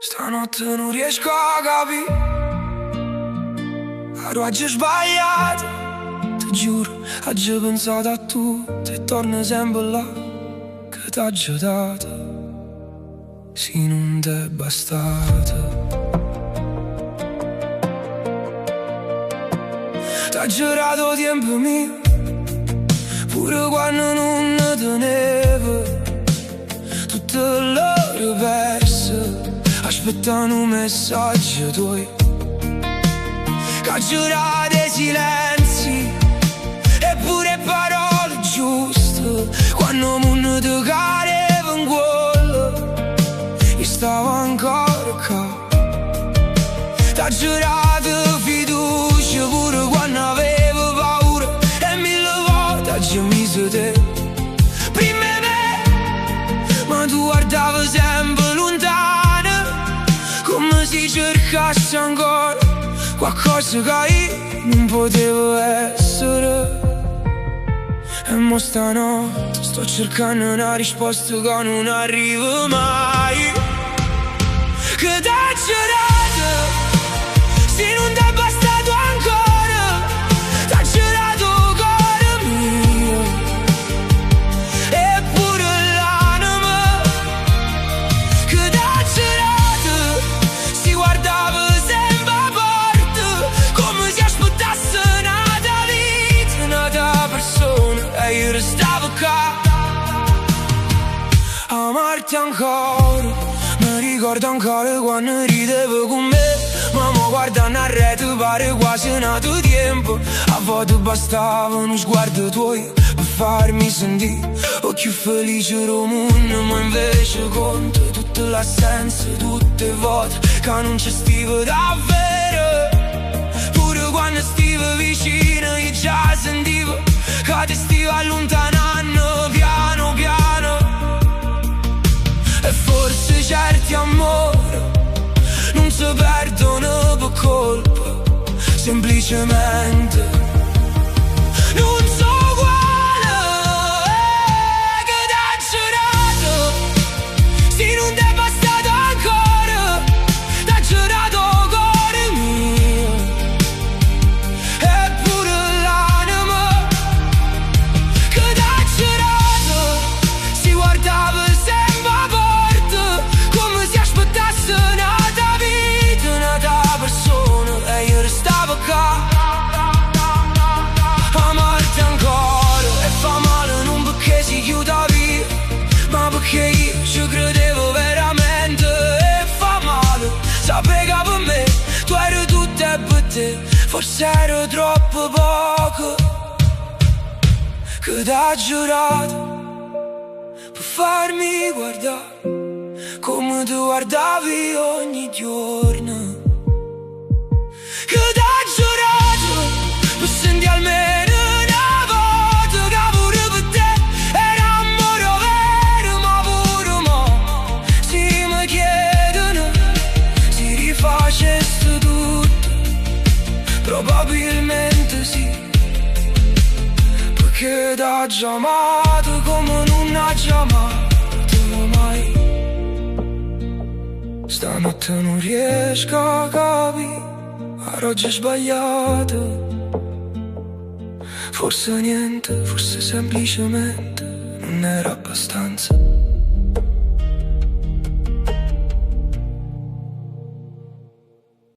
Stanotte non riesco a capire, oggi è sbagliato. Ti giuro, oggi ho pensato a tutto e torno sempre là che t'ho già dato, se non t'è bastato. T'ho giurato tempo mio, pure quando non ne tenevo, tutte le ore perse aspettano un messaggio tuoi. Che ho giurato dei silenzi eppure parole giuste, quando non ti cadevo in quello io stavo ancora qua. T'ho giurato fiducia pure quando avevo paura, e mille volte ho già messo te prima di me, ma tu guardavi sempre lontano, come se cercassi ancora qualcosa che io non potevo essere. E mo stanotte sto cercando una risposta che non arriva mai, che t'ho giurato se non t'è bastato ancora, t'ho giurato cuore mio, eppure l'anima che t'ho giurato si guardava sempre a porta, come se aspettasse un'altra vita, un'altra persona, e io restavo qua a amarti ancora. Mi ricordo ancora quando ridevo con me, ma mo guardando a rete pare quasi nato tempo. A volte bastava uno sguardo tuo per farmi sentire o più felice ero mondo, ma invece conto tutte le assenze, tutte le volte che non c'è stivo davvero. Pure quando stivo vicino io già sentivo che ti stivo allontanando piano piano. E forse certi amori non si perdono per colpa, semplicemente non so uguale. Che t'ho giurato se non t'è bastato ancora, t'ho giurato cuore mio, eppure l'anima che t'ho giurato si guardava sempre a porta, come se aspettasse un'altra vita, un'altra persona, e io restavo qua a amarti ancora. E fa male non perché si chiuda via, ma perché io ci credevo veramente. E fa male sapere che per me tu eri tutto e per te forse ero troppo poco, che t'ho giurato per farmi guardare come tu guardavi ogni giorno, che t'ho giurato per sentire almeno una volta che pure per te era amore vero. Ma pure mo si mi chiedono se rifaceste tutto, probabilmente sì, perché t'ho già amato come non ha già amato mai. Stanotte non riesco a capire, oggi è sbagliato. Forse niente, forse semplicemente non era abbastanza.